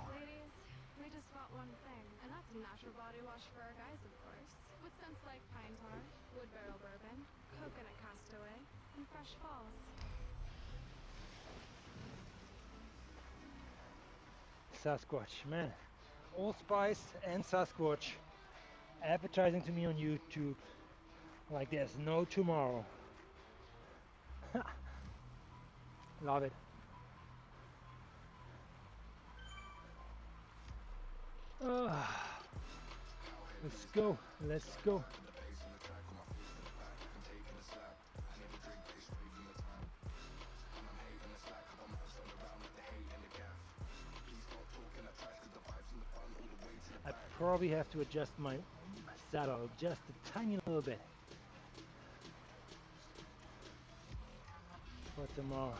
Ladies, we just bought one thing, and that's a natural body wash for our guys, of course. With scents like pine tar, wood barrel bourbon, coconut castaway, and fresh falls. Sasquatch, man. Allspice and Sasquatch advertising to me on YouTube like there's no tomorrow. Love it. Let's go, let's go. I probably have to adjust my saddle just a tiny little bit for tomorrow.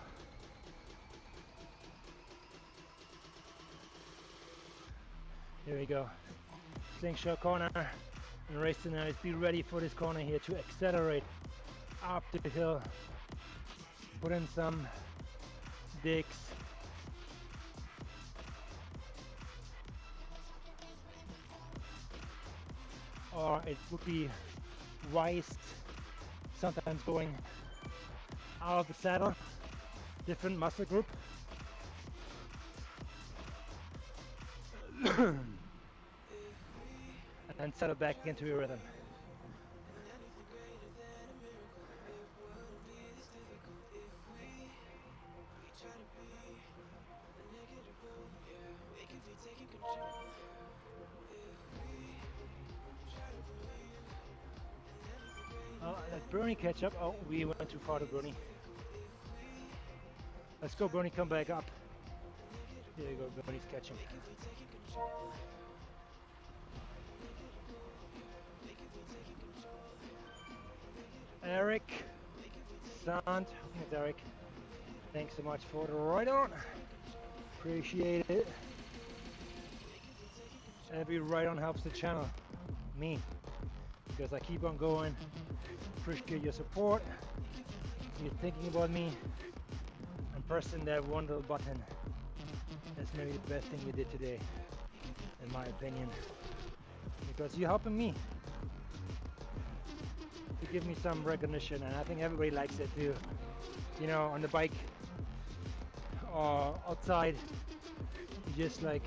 Here we go. Slingshot corner and race scenarios. Be ready for this corner here to accelerate up the hill. Put in some digs. Or it would be wise sometimes going out of the saddle, different muscle group. And settle back into your rhythm. Let Bernie catch up. Oh, we went too far to Bernie. Let's go, Bernie, come back up. There you go, Bernie's catching. Eric, Sant, it's Eric. Thanks so much for the ride on. Appreciate it. Every ride on helps the channel, me, because I keep on going. Appreciate your support. You're thinking about me and pressing that one little button. That's maybe the best thing you did today, in my opinion, because you're helping me to give me some recognition, and I think everybody likes it too. You know, on the bike or outside, you just like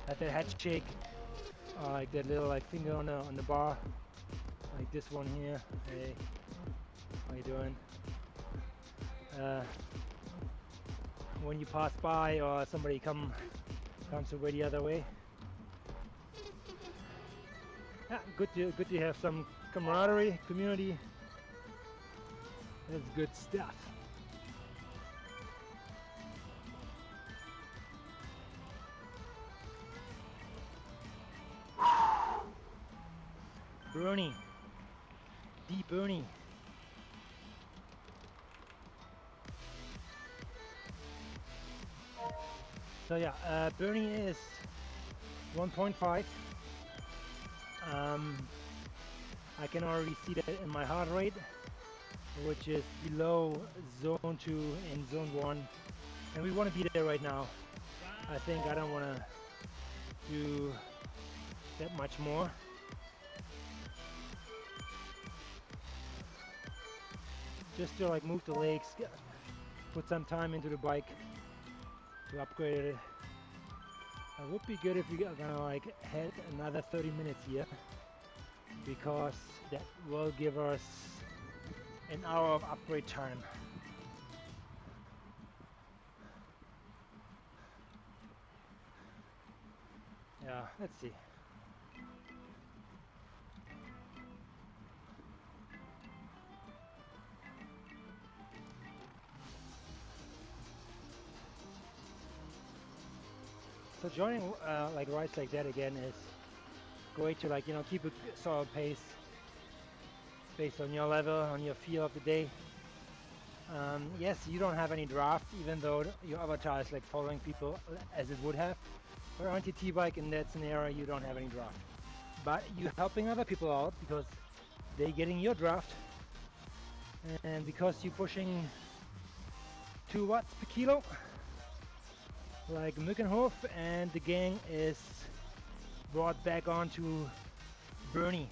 have that head shake, like that little like finger on the bar, like this one here. Hey, how you doing? When you pass by or somebody comes away the other way. Yeah, good to have some camaraderie, community. That's good stuff. Bernie, deep Bernie. So yeah, Bernie is 1.5. I can already see that in my heart rate, which is below zone 2 and zone 1, and we want to be there right now. I think I don't want to do that much more. Just to like move the legs, put some time into the bike to upgrade it. It would be good if we are gonna like head another 30 minutes here, because that will give us an hour of upgrade time. Yeah, let's see. So joining like rides like that again is great to, like, you know, keep a solid pace based on your level, on your feel of the day. Yes, you don't have any draft, even though your avatar is like following people as it would have. But on TT bike in that scenario, you don't have any draft. But you're helping other people out because they're getting your draft, and because you're pushing 2 watts per kilo, like Mückenhof, and the gang is brought back onto Bernie.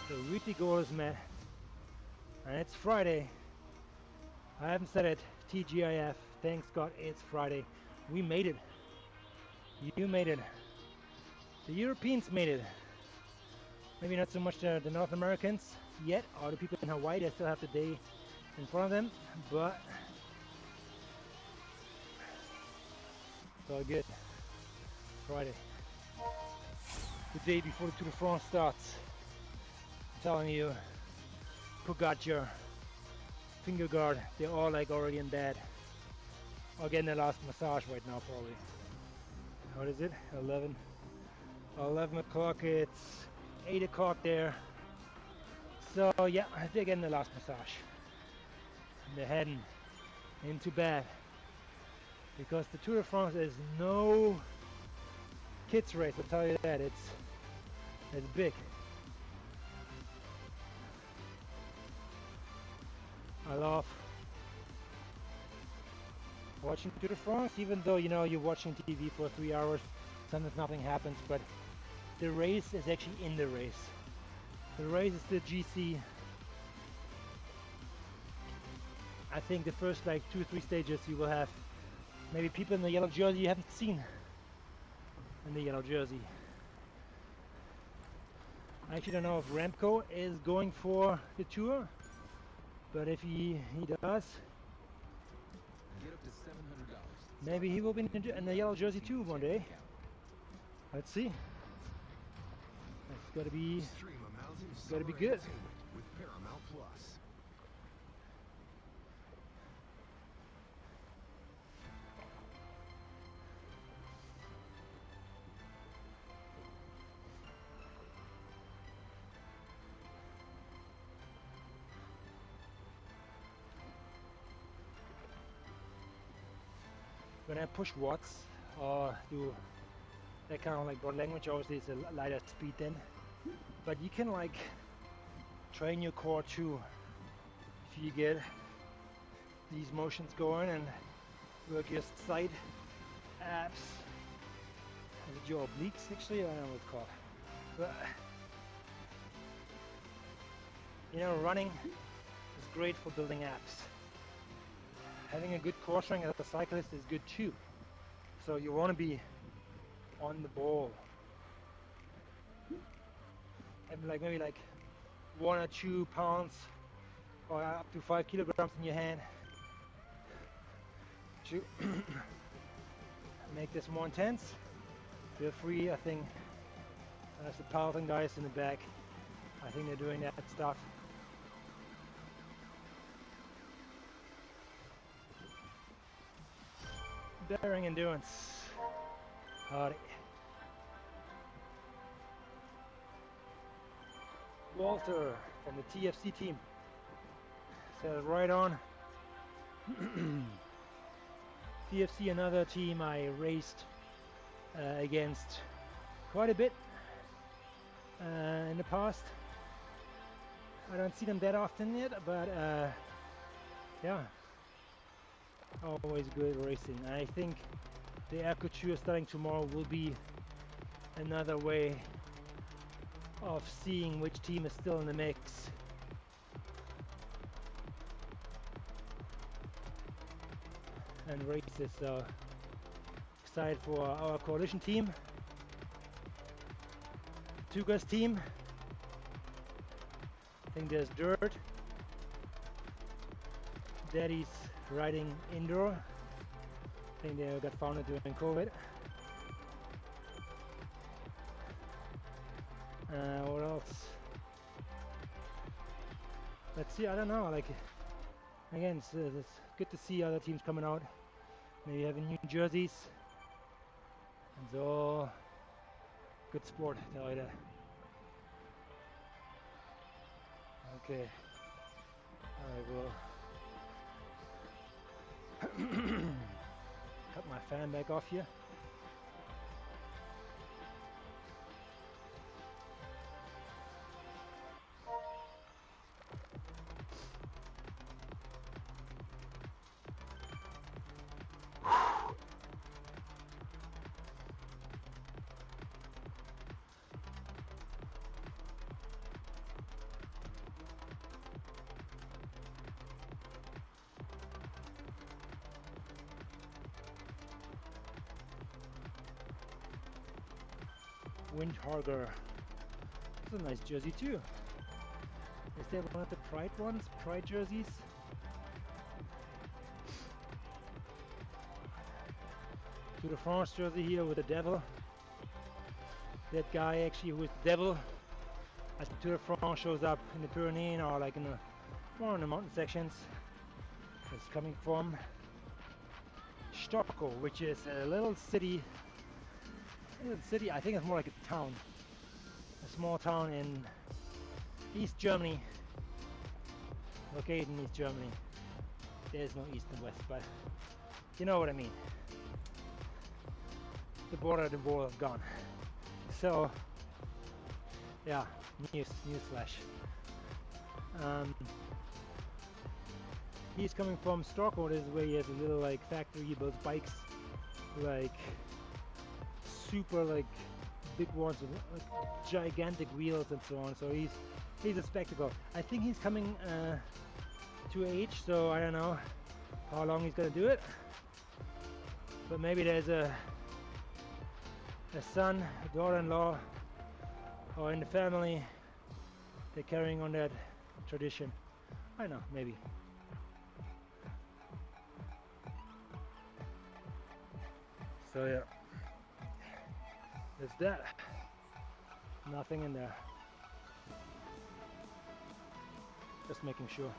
The weekly goal is met, and it's Friday. I haven't said it. TGIF. Thanks God it's Friday. We made it. You made it. The Europeans made it. Maybe not so much the North Americans yet, or the people in Hawaii. They still have the day in front of them, but it's all good. Friday. The day before the Tour de France starts. I'm telling you, Pogacar, Fingergaard, they're all like already in bed. Or getting their last massage right now probably. What is it? 11 o'clock, it's 8 o'clock there. So yeah, they're getting their last massage. And they're heading into bed. Because the Tour de France is no kids race, I'll tell you that. It's big. I love watching Tour de France, even though, you know, you're watching TV for 3 hours, sometimes nothing happens, but the race is actually in the race. The race is the GC. I think the first like 2 or 3 stages you will have maybe people in the yellow jersey you haven't seen in the yellow jersey. I actually don't know if Remco is going for the Tour, but if he does, Get up to $700. maybe he will be in the yellow jersey too one day. Let's see. It's gotta be Stream a mountain gotta be summer good. entertainment with Paramount Plus. When I push watts or do that kind of like broad language, obviously it's a lighter speed then. But you can like train your core too if you get these motions going and work your side abs. Is it your obliques actually? I don't know what it's called. But you know, running is great for building abs. Having a good core strength as a cyclist is good too. So you want to be on the ball. And like maybe like 1 or 2 pounds or up to 5 kilograms in your hand to make this more intense. Feel free. I think there's the powerlifting guys in the back. I think they're doing that stuff. Daring endurance. Howdy. Walter from the TFC team says right on. TFC, another team I raced against quite a bit in the past. I don't see them that often yet, but yeah. Always good racing. I think the Air Couture starting tomorrow will be another way of seeing which team is still in the mix. And races, so excited for our coalition team. Tuga's team. I think there's Dirt. Daddy's riding indoor. I think they got founded during COVID. What else? Let's see, I don't know, like, again, it's good to see other teams coming out. Maybe having new jerseys. It's all good sport, tell you that. Okay, I will cut my fan back off here. Windharger. That's a nice jersey too. Is that one of the Pride ones? Pride jerseys? Tour de France jersey here with the devil. That guy actually who is the devil as the Tour de France shows up in the Pyrenees or like in the more in the mountain sections. It's coming from Stockholm, which is a little city. I think it's more like a town. A small town in East Germany. Located in East Germany. There's no East and West, but you know what I mean. The border of the world is gone. So, yeah, newsflash. He's coming from Stockholm. This is where he has a little like factory. He builds bikes, like super like big ones with like, gigantic wheels and so on. So he's a spectacle. I think he's coming to age, so I don't know how long he's gonna do it. But maybe there's a son, a daughter-in-law, or in the family, they're carrying on that tradition. I don't know, maybe. So yeah, there's that. Nothing in there. Just making sure.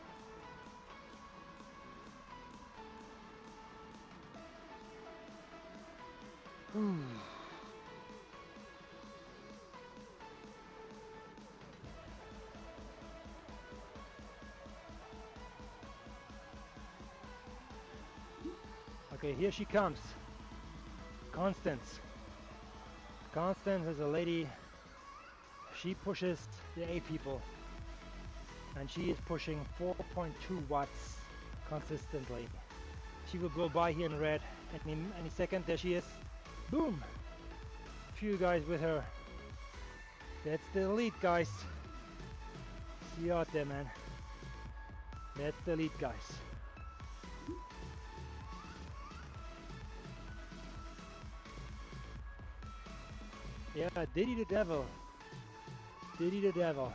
Okay, here she comes. Constance. Constance is a lady. She pushes the A people. And she is pushing 4.2 watts consistently. She will go by here in red any second. There she is. Boom! Few guys with her. That's the lead, guys. See you out there, man. That's the lead, guys. Yeah, Diddy the Devil. Diddy the Devil.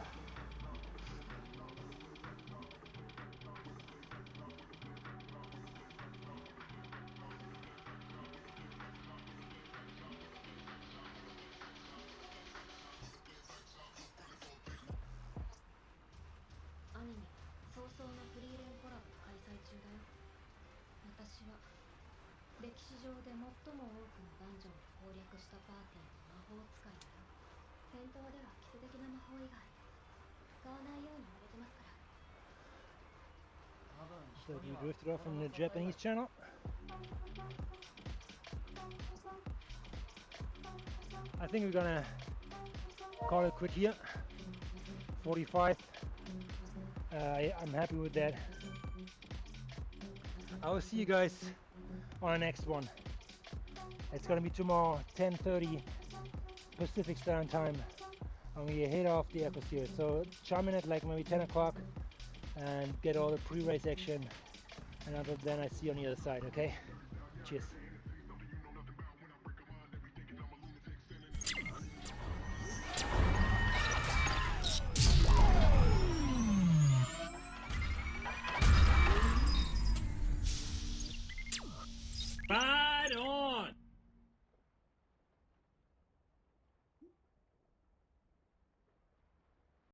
So you drifted off from the Japanese channel. I think we're gonna call it quit here. 45. I'm happy with that. I will see you guys on the next one. It's gonna be tomorrow, 10:30 Pacific Standard Time, and we head off the Eco Series. So chime in at like maybe 10 o'clock and get all the pre-race action. And until then, I see you on the other side. Okay? Cheers.